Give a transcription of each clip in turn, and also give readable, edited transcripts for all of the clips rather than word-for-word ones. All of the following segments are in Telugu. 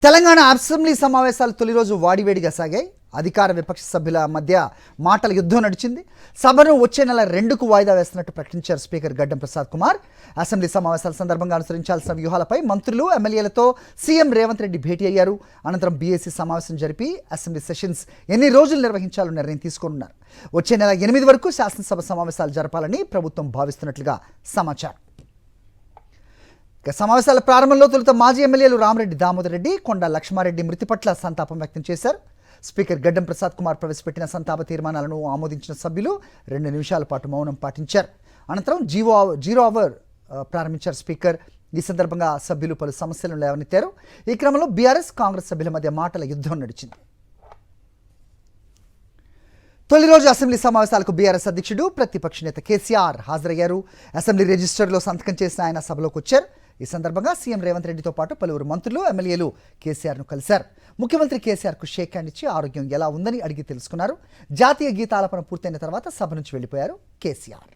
తెలంగాణ అసెంబ్లీ సమావేశాలు తొలి రోజు వాడివేడిగా సాగాయి. అధికార విపక్ష సభ్యుల మధ్య మాటల యుద్ధం నడిచింది. సభను వచ్చే నెల 2కు వాయిదా వేస్తున్నట్టు ప్రకటించారు స్పీకర్ గడ్డం ప్రసాద్ కుమార్. అసెంబ్లీ సమావేశాల సందర్భంగా అనుసరించాల్సిన వ్యూహాలపై మంత్రులు, ఎమ్మెల్యేలతో సీఎం రేవంత్ రెడ్డి భేటీ అయ్యారు. అనంతరం బీఏసీ సమావేశం జరిపి అసెంబ్లీ సెషన్స్ ఎన్ని రోజులు నిర్వహించాలో నిర్ణయం తీసుకోనున్నారు. వచ్చే నెల 8 వరకు శాసనసభ సమావేశాలు జరపాలని ప్రభుత్వం భావిస్తున్నట్లుగా సమాచారం. సమావేశాల ప్రారంభంలో తొలుత మాజీ ఎమ్మెల్యేలు రామరెడ్డి దామోదర్ రెడ్డి, కొండా లక్ష్మారెడ్డి మృతి పట్ల సంతాపం వ్యక్తం చేశారు. స్పీకర్ గడ్డం ప్రసాద్ కుమార్ ప్రవేశపెట్టిన సంతాప తీర్మానాలను ఆమోదించిన సభ్యులు 2 నిమిషాల పాటు మౌనం పాటించారు. అనంతరం జీరో అవర్ ప్రారంభించారు స్పీకర్. ఈ సందర్భంగా సభ్యులు పలు సమస్యలను లేవనెత్తారు. ఈ క్రమంలో బీఆర్ఎస్, కాంగ్రెస్ సభ్యుల మధ్య మాటల యుద్ధం నడిచింది. తొలి రోజు అసెంబ్లీ సమావేశాలకు బీఆర్ఎస్ అధ్యక్షుడు, ప్రతిపక్ష నేత కేసీఆర్ హాజరయ్యారు. అసెంబ్లీ రిజిస్టర్లో సంతకం చేసిన ఆయన సభలోకి వచ్చారు. ఈ సందర్భంగా సీఎం రేవంత్ రెడ్డితో పాటు పలువురు మంత్రులు, ఎమ్మెల్యేలు కేసీఆర్ను కలిశారు. ముఖ్యమంత్రి కేసీఆర్కు షేక్ హ్యాండ్ ఇచ్చి ఆరోగ్యం ఎలా ఉందని అడిగి తెలుసుకున్నారు. జాతీయ గీతాలాపన పూర్తయిన తర్వాత సభ నుంచి వెళ్లిపోయారు కేసీఆర్.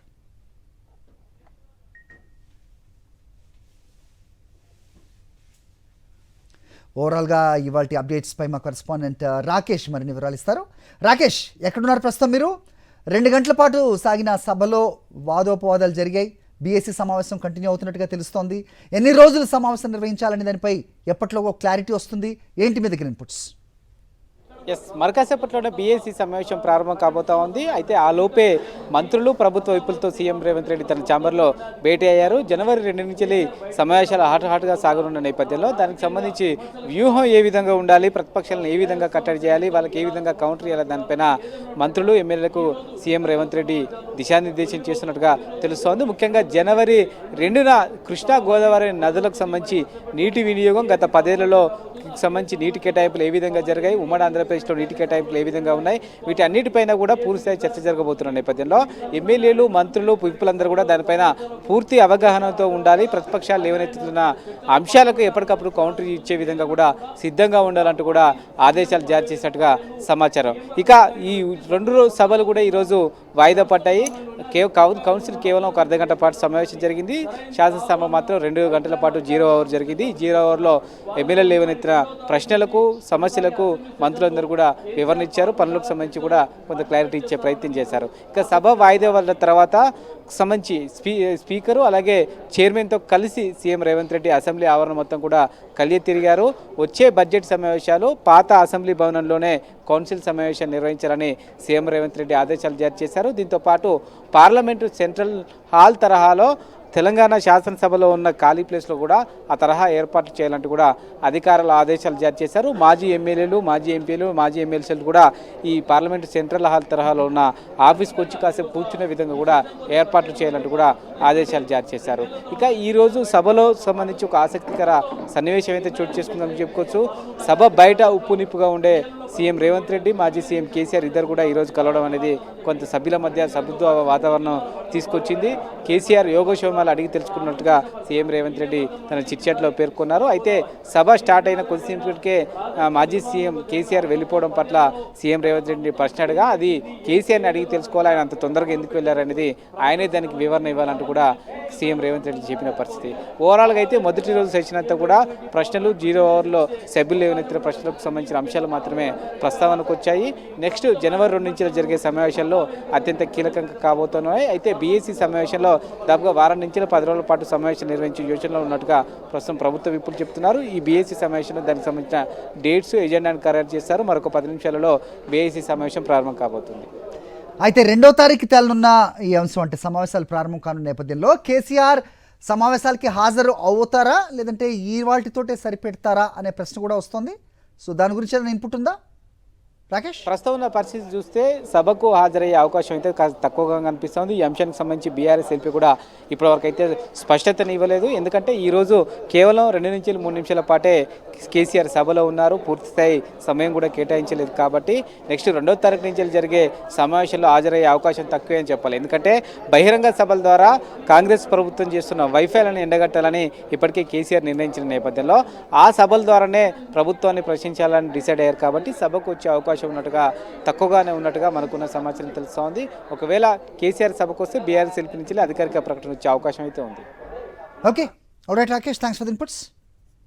ఓవరాల్గా ఇవాళ అప్డేట్స్ పై మా కరెస్పాండెంట్ రాకేష్ మరిన్ని వివరాలు ఇస్తారు. రాకేష్, ఎక్కడున్నారు ప్రస్తుతం మీరు? 2 గంటల పాటు సాగిన సభలో వాదోపవాదాలు జరిగాయి. బీఏసీ సమావేశం కంటిన్యూ అవుతున్నట్టుగా తెలుస్తోంది. ఎన్ని రోజులు సమావేశం నిర్వహించాలనే దానిపై ఎప్పట్లో క్లారిటీ వస్తుంది? ఏంటి మీ దగ్గర ఇన్పుట్స్? మరికాసేపట్లోనే బీఏసీ సమావేశం ప్రారంభం కాబోతా ఉంది. అయితే ఆ లోపే మంత్రులు, ప్రభుత్వ వైపులతో సీఎం రేవంత్ రెడ్డి తన ఛాంబర్లో భేటీ అయ్యారు. జనవరి 2 నుంచి సమావేశాలు హాట్గా సాగనున్న నేపథ్యంలో దానికి సంబంధించి వ్యూహం ఏ విధంగా ఉండాలి, ప్రతిపక్షాలను ఏ విధంగా కట్టడి చేయాలి, వాళ్ళకి ఏ విధంగా కౌంటర్ చేయాలి, దానిపైన మంత్రులు, ఎమ్మెల్యేలకు సీఎం రేవంత్ రెడ్డి దిశానిర్దేశం చేస్తున్నట్టుగా తెలుస్తోంది. ముఖ్యంగా జనవరి 2న కృష్ణా, గోదావరి నదులకు సంబంధించి నీటి వినియోగం గత 10 ఏళ్లలో సంబంధించి నీటి కేటాయింపులు ఏ విధంగా జరిగాయి, ఉమ్మడి ఆంధ్రప్రదేశ్లో నీటి కేటాయింపులు ఏ విధంగా ఉన్నాయి, వీటి అన్నిటిపైన కూడా పూర్తిస్థాయి చర్చ జరగబోతున్న నేపథ్యంలో ఎమ్మెల్యేలు, మంత్రులు, విప్పులందరూ కూడా దానిపైన పూర్తి అవగాహనతో ఉండాలి. ప్రతిపక్షాలు లేవనెత్తుతున్న అంశాలకు ఎప్పటికప్పుడు కౌంటర్ ఇచ్చే విధంగా కూడా సిద్ధంగా ఉండాలంటూ కూడా ఆదేశాలు జారీ చేసినట్టుగా సమాచారం. ఇక ఈ 2 సభలు కూడా ఈరోజు వాయిదా పడ్డాయి. కౌన్సిల్ కేవలం ఒక అర్ధగంట పాటు సమావేశం జరిగింది. శాసనసభ మాత్రం 2 గంటల పాటు జీరో అవర్ జరిగింది. జీరో అవర్లో ఎమ్మెల్యేలు లేవనెత్తిన ప్రశ్నలకు, సమస్యలకు మంత్రులందరూ కూడా వివరణ ఇచ్చారు. పనులకు సంబంధించి కూడా కొంత క్లారిటీ ఇచ్చే ప్రయత్నం చేశారు. ఇక సభ వాయిదా పడిన తర్వాత సంబంధించి స్పీకరు అలాగే చైర్మన్తో కలిసి సీఎం రేవంత్ రెడ్డి అసెంబ్లీ ఆవరణ మొత్తం కూడా తిరిగారు. వచ్చే బడ్జెట్ సమావేశాలు పాత అసెంబ్లీ భవనంలోనే కౌన్సిల్ సమావేశం నిర్వహించాలని సీఎం రేవంత్ రెడ్డి ఆదేశాలు జారీ చేశారు. దీంతోపాటు పార్లమెంటు సెంట్రల్ హాల్ తరహాలో తెలంగాణ శాసనసభలో ఉన్న ఖాళీ ప్లేస్లో కూడా ఆ తరహా ఏర్పాట్లు చేయాలంటూ కూడా అధికారుల ఆదేశాలు జారీ చేశారు. మాజీ ఎమ్మెల్యేలు, మాజీ ఎంపీలు, మాజీ ఎమ్మెల్సీలు కూడా ఈ పార్లమెంటు సెంట్రల్ హాల్ తరహాలో ఉన్న ఆఫీస్కి వచ్చి కాసేపు కూర్చునే విధంగా కూడా ఏర్పాట్లు చేయాలంటూ కూడా ఆదేశాలు జారీ చేశారు. ఇక ఈరోజు సభలో సంబంధించి ఒక ఆసక్తికర సన్నివేశం అయితే చోటు చేసుకుందని చెప్పుకోవచ్చు. సభ బయట ఉప్పు నిప్పుగా ఉండే సీఎం రేవంత్ రెడ్డి, మాజీ సీఎం కేసీఆర్ ఇద్దరు కూడా ఈరోజు కలవడం అనేది కొంత సభ్యుల మధ్య సభ్యత్వ వాతావరణం తీసుకొచ్చింది. కేసీఆర్ యోగక్షేమాలు అడిగి తెలుసుకున్నట్టుగా సీఎం రేవంత్ రెడ్డి తన చిట్చాట్లో పేర్కొన్నారు. అయితే సభ స్టార్ట్ అయిన కొద్దిసేపటికే మాజీ సీఎం కేసీఆర్ వెళ్ళిపోవడం పట్ల సీఎం రేవంత్ రెడ్డి ప్రశ్నగా అది కేసీఆర్ని అడిగి తెలుసుకోవాలి, ఆయన అంత తొందరగా ఎందుకు వెళ్ళారనేది ఆయనే దానికి వివరణ ఇవ్వాలంటూ కూడా సీఎం రేవంత్ రెడ్డి చెప్పిన పరిస్థితి. ఓవరాల్గా అయితే మొదటి రోజు సెషన్ అంతా కూడా ప్రశ్నలు, జీరో అవర్లో సభ్యులు లేవనెత్తిన ప్రశ్నలకు సంబంధించిన అంశాలు మాత్రమే ప్రస్తావనకు వచ్చాయి. నెక్స్ట్ జనవరి 2 నుంచి జరిగే సమావేశాల్లో అత్యంత కీలకంగా కాబోతున్నాయి. అయితే బీఏసీ సమావేశంలో దాదాపుగా వారం నుంచి 10 రోజుల పాటు సమావేశం నిర్వహించే యోచనలో ఉన్నట్టుగా ప్రస్తుతం ప్రభుత్వ విప్పులు చెప్తున్నారు. ఈ బీఏసీ సమావేశంలో దానికి సంబంధించిన డేట్స్, ఎజెండాను ఖరారు చేస్తారు. మరొక 10 నిమిషాలలో బీఏసీ సమావేశం ప్రారంభం కాబోతుంది. అయితే 2వ తారీఖు తేలనున్న ఈ అంశం అంటే సమావేశాలు ప్రారంభం కానున్న నేపథ్యంలో కేసీఆర్ సమావేశాలకి హాజరు అవుతారా, లేదంటే ఈ వాటితోటే సరిపెడతారా అనే ప్రశ్న కూడా వస్తుంది. సో దాని గురించి ఏదైనా ఇన్పుట్ ఉందా రాకేష్? ప్రస్తుతం ఉన్న పరిస్థితి చూస్తే సభకు హాజరయ్యే అవకాశం అయితే కాస్త తక్కువగా కనిపిస్తుంది. ఈ అంశానికి సంబంధించి బీఆర్ఎస్ ఎల్పీ కూడా ఇప్పటివరకు అయితే స్పష్టతను ఇవ్వలేదు. ఎందుకంటే ఈరోజు కేవలం 2 నుంచి 3 నిమిషాల పాటే కేసీఆర్ సభలో ఉన్నారు. పూర్తిస్థాయి సమయం కూడా కేటాయించలేదు. కాబట్టి నెక్స్ట్ 2వ తారీఖు నుంచి జరిగే సమావేశంలో హాజరయ్యే అవకాశం తక్కువే అని చెప్పాలి. ఎందుకంటే బహిరంగ సభల ద్వారా కాంగ్రెస్ ప్రభుత్వం చేస్తున్న వైఫల్యాలను ఎండగట్టాలని ఇప్పటికే కేసీఆర్ నిర్ణయించిన నేపథ్యంలో ఆ సభల ద్వారానే ప్రభుత్వాన్ని ప్రశ్నించాలని డిసైడ్ అయ్యారు. కాబట్టి సభకు వచ్చే అవకాశం ఉన్నట్టుగా తక్కువగానే ఉన్నట్టుగా మనకున్న సమాచారం తెలుస్తోంది. ఒకవేళ కేసీఆర్ సభకు వస్తే బీఆర్ఎస్ ఎల్పీ నుంచి అధికారిక ప్రకటన వచ్చే అవకాశం అయితే ఉంది. Okay, alright Rakesh, thanks for the inputs.